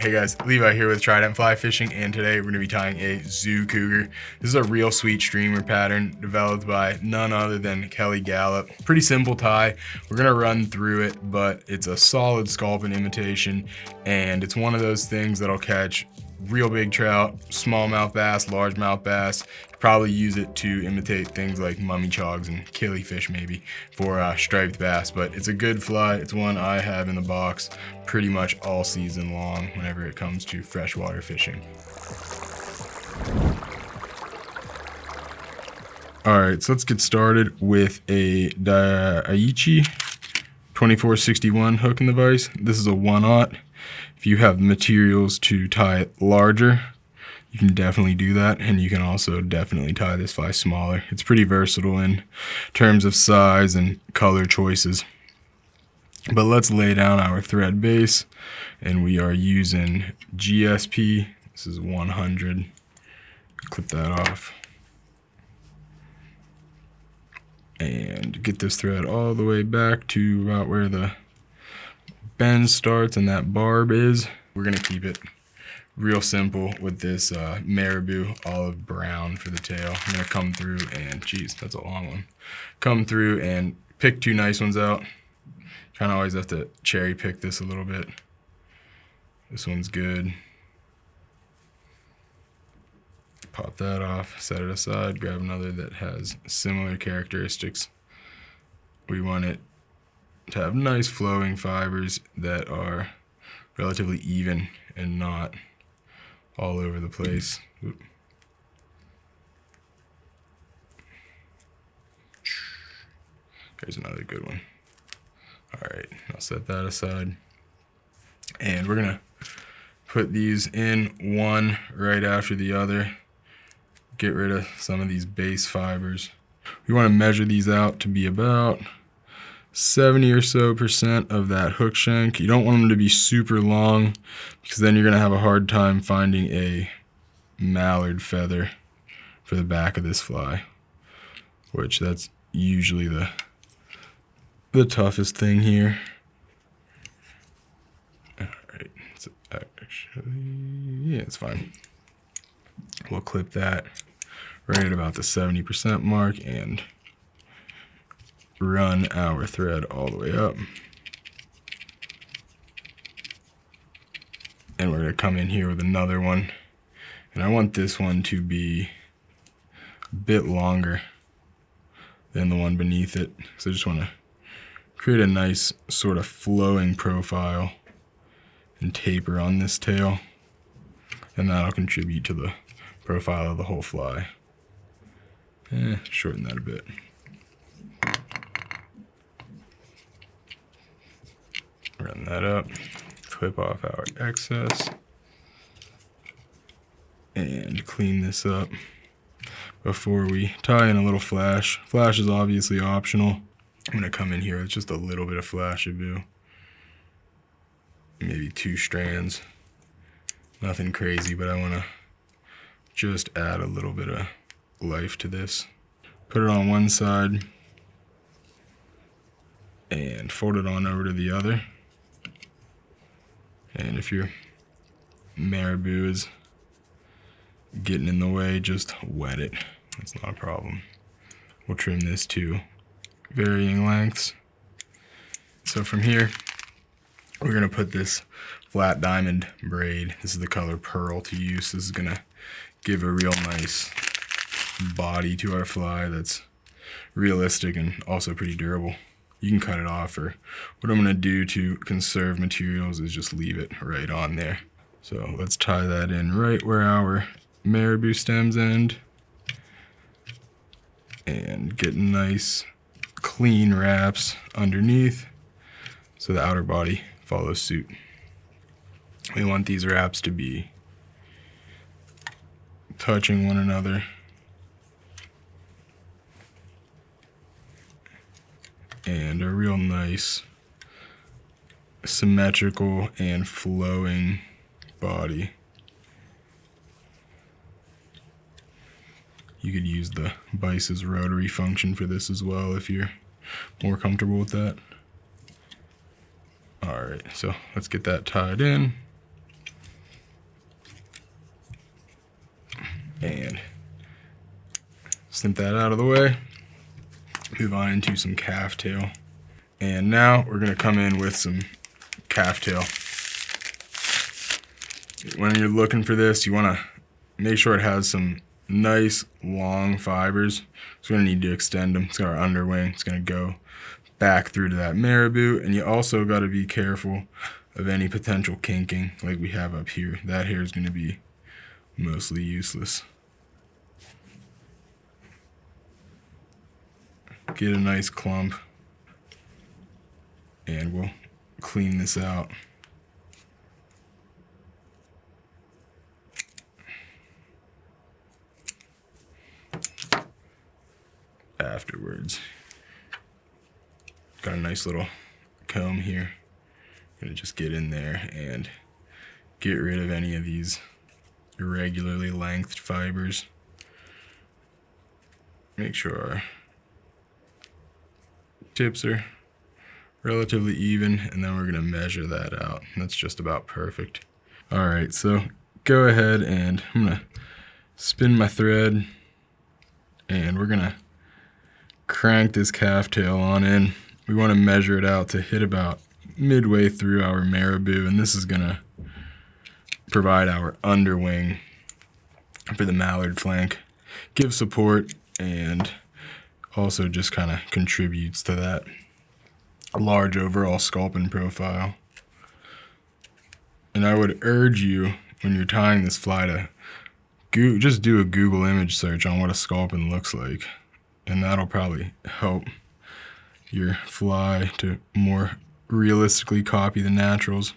Hey guys, Levi here with Trident Fly Fishing, and today we're going to be tying a Zoo Cougar. This is a real sweet streamer pattern developed by none other than Kelly Galloup. Pretty simple tie. We're going to run through it, but it's a solid Sculpin imitation, and it's one of those things that'll catch real big trout, smallmouth bass, largemouth bass. Probably use it to imitate things like mummy chogs and killifish maybe for striped bass, but it's a good fly. It's one I have in the box pretty much all season long whenever it comes to freshwater fishing. All right, so let's get started with a Aichi 2461 hook in the vise. This is a 1/0. If you have materials to tie it larger, you can definitely do that, and you can also definitely tie this fly smaller. It's pretty versatile in terms of size and color choices. But let's lay down our thread base, and we are using GSP. This is 100. Clip that off. And get this thread all the way back to about where the bend starts and that barb is. We're gonna keep it real simple with this Marabou olive brown for the tail. I'm gonna come through and, geez, that's a long one. Come through and pick two nice ones out. Kind of always have to cherry pick this a little bit. This one's good. Pop that off, set it aside, grab another that has similar characteristics. We want it to have nice flowing fibers that are relatively even and not all over the place. Oop. Here's another good one. All right, I'll set that aside. And we're gonna put these in one right after the other. Get rid of some of these base fibers. We wanna measure these out to be about 70% or so of that hook shank. You don't want them to be super long because then you're gonna have a hard time finding a mallard feather for the back of this fly, which that's usually the toughest thing here. All right, so actually, yeah, it's fine. We'll clip that right at about the 70% mark and run our thread all the way up. And we're gonna come in here with another one. And I want this one to be a bit longer than the one beneath it. So I just wanna create a nice sort of flowing profile and taper on this tail. And that'll contribute to the profile of the whole fly. Shorten that a bit. Run that up, clip off our excess, and clean this up before we tie in a little flash. Flash is obviously optional. I'm gonna come in here with just a little bit of Flashabou, maybe 2 strands. Nothing crazy, but I wanna just add a little bit of life to this. Put it on one side and fold it on over to the other. And if your Marabou is getting in the way, just wet it. That's not a problem. We'll trim this to varying lengths. So from here, we're gonna put this flat diamond braid. This is the color Pearl to use. This is gonna give a real nice body to our fly that's realistic and also pretty durable. You can cut it off, or what I'm gonna do to conserve materials is just leave it right on there. So let's tie that in right where our Marabou stems end and get nice clean wraps underneath so the outer body follows suit. We want these wraps to be touching one another. And a real nice symmetrical and flowing body. You could use the Vice's rotary function for this as well if you're more comfortable with that. All right, so let's get that tied in. And snip that out of the way. Move on into some calf tail. And now we're gonna come in with some calf tail. When you're looking for this, you wanna make sure it has some nice long fibers. So we're gonna need to extend them. It's got our underwing. It's gonna go back through to that marabou, and you also gotta be careful of any potential kinking like we have up here. That hair is gonna be mostly useless. Get a nice clump, and we'll clean this out. Afterwards, got a nice little comb here. Gonna just get in there and get rid of any of these irregularly lengthed fibers. Make sure our tips are relatively even, and then we're gonna measure that out. That's just about perfect. All right, so go ahead and I'm gonna spin my thread, and we're gonna crank this calf tail on in. We wanna measure it out to hit about midway through our marabou, and this is gonna provide our underwing for the mallard flank. Give support and also just kind of contributes to that large overall sculpin profile. And I would urge you, when you're tying this fly, to just do a Google image search on what a sculpin looks like, and that'll probably help your fly to more realistically copy the naturals.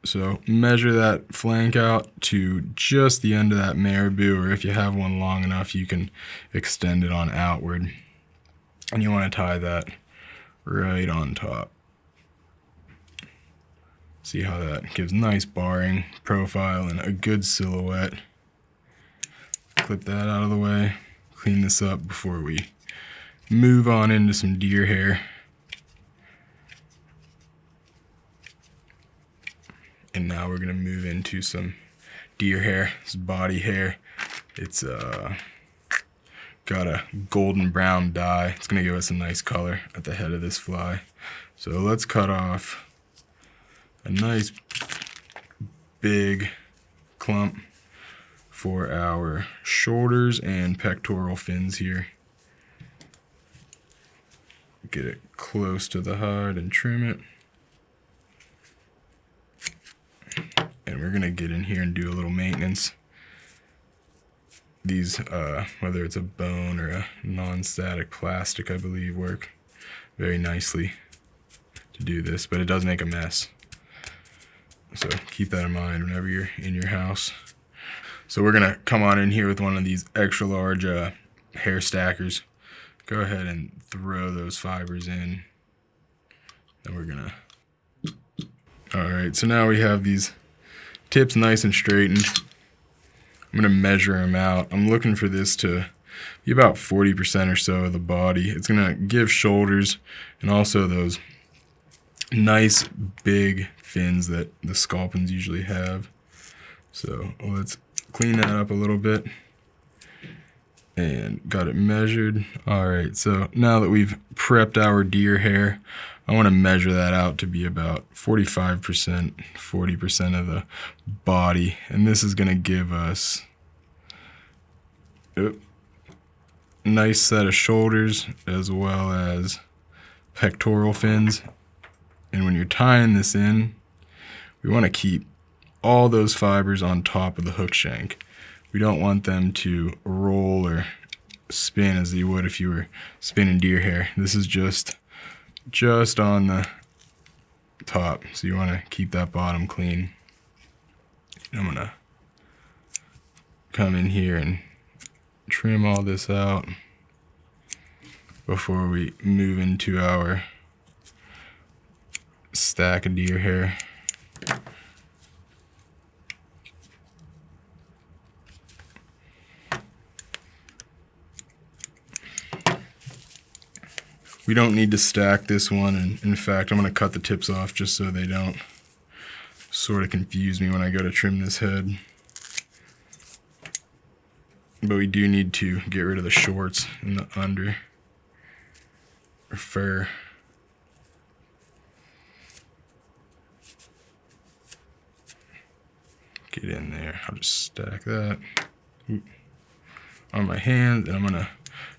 So measure that flank out to just the end of that marabou, or if you have one long enough, you can extend it on outward. And you want to tie that right on top. See how that gives nice barring profile and a good silhouette. Clip that out of the way. Clean this up before we move on into some deer hair. And now we're gonna move into some deer hair. This body hair. It's got a golden brown dye. It's gonna give us a nice color at the head of this fly. So let's cut off a nice big clump for our shoulders and pectoral fins here. Get it close to the hide and trim it. And we're gonna get in here and do a little maintenance. These, whether it's a bone or a non-static plastic, I believe, work very nicely to do this, but it does make a mess. So keep that in mind whenever you're in your house. So we're gonna come on in here with one of these extra large hair stackers. Go ahead and throw those fibers in. And we're gonna, all right, so now we have these tips nice and straightened. I'm gonna measure them out. I'm looking for this to be about 40% or so of the body. It's gonna give shoulders and also those nice big fins that the sculpins usually have. So let's clean that up a little bit. And got it measured. All right, so now that we've prepped our deer hair, I want to measure that out to be about 45%, 40% of the body. And this is going to give us a nice set of shoulders as well as pectoral fins. And when you're tying this in, we want to keep all those fibers on top of the hook shank. We don't want them to roll or spin as you would if you were spinning deer hair. This is just on the top, so you want to keep that bottom clean. I'm gonna come in here and trim all this out before we move into our stack of deer hair. We don't need to stack this one, and in fact, I'm going to cut the tips off just so they don't sort of confuse me when I go to trim this head. but we do need to get rid of the shorts and the under or fur. Get in there. I'll just stack that on my hand, and I'm gonna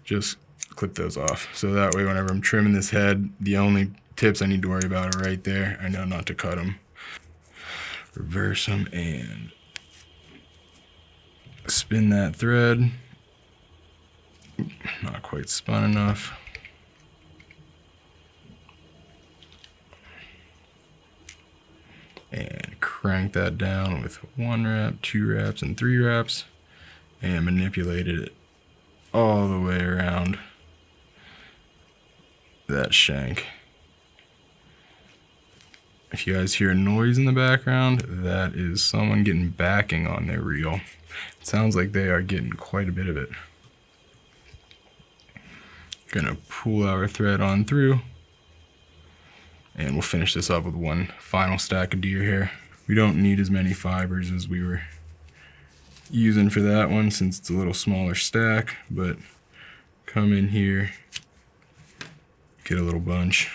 just clip those off. So that way, whenever I'm trimming this head, the only tips I need to worry about are right there. I know not to cut them. Reverse them and spin that thread. Not quite spun enough. And crank that down with 1 wrap, 2 wraps, and 3 wraps, and manipulated it all the way around that shank. If you guys hear a noise in the background, that is someone getting backing on their reel. It sounds like they are getting quite a bit of it. Gonna pull our thread on through, and we'll finish this up with one final stack of deer hair. We don't need as many fibers as we were using for that one since it's a little smaller stack, but come in here, get a little bunch,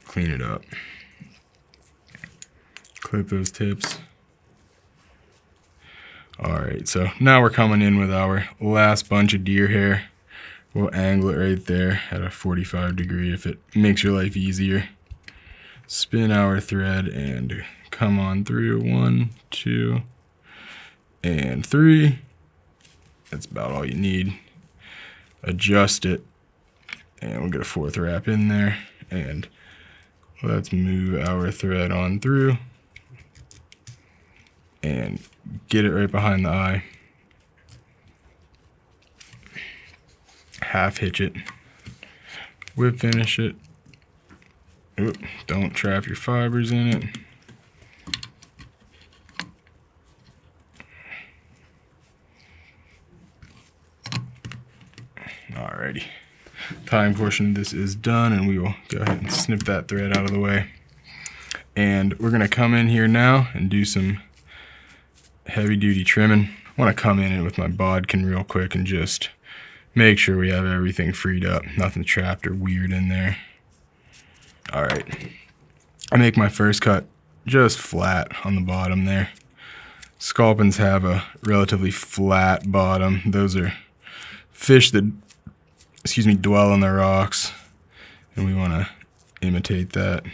clean it up, clip those tips. All right, so now we're coming in with our last bunch of deer hair. We'll angle it right there at a 45 degree if it makes your life easier. Spin our thread and come on through. 1, 2, and 3. That's about all you need. Adjust it, and we'll get a 4th wrap in there. And let's move our thread on through and get it right behind the eye. Half hitch it, whip finish it. Oop, don't trap your fibers in it. Alrighty, tying portion of this is done, and we will go ahead and snip that thread out of the way. And we're gonna come in here now and do some heavy duty trimming. I wanna come in with my bodkin real quick and just make sure we have everything freed up, nothing trapped or weird in there. All right, I make my first cut just flat on the bottom there. Sculpins have a relatively flat bottom. Those are fish that, dwell on the rocks, and we want to imitate that.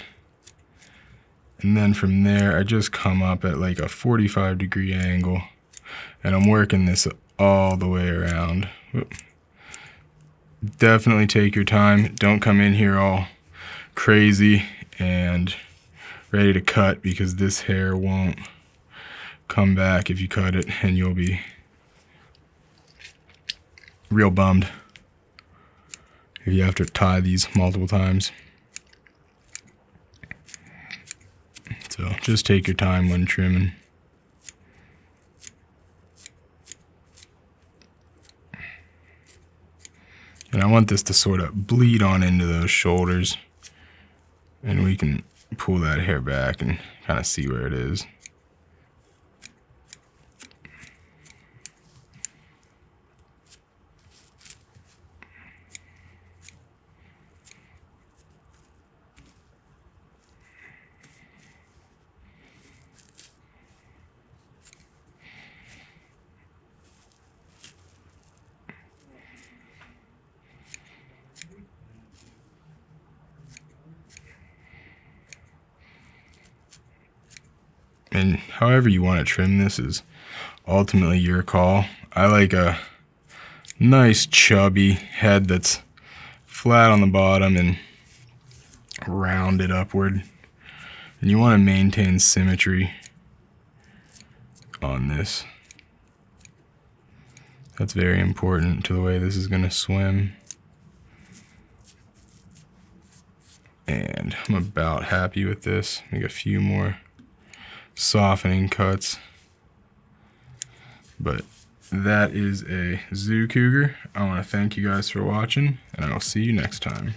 And then from there, I just come up at like a 45 degree angle, and I'm working this all the way around. Whoop. Definitely take your time. Don't come in here all crazy and ready to cut, because this hair won't come back if you cut it, and you'll be real bummed if you have to tie these multiple times. So just take your time when trimming. And I want this to sort of bleed on into those shoulders, and we can pull that hair back and kind of see where it is. And however you want to trim this is ultimately your call. I like a nice chubby head that's flat on the bottom and rounded upward. And you want to maintain symmetry on this. That's very important to the way this is going to swim. And I'm about happy with this. Make a few more softening cuts, but that is a Zoo Cougar. I want to thank you guys for watching, and I'll see you next time.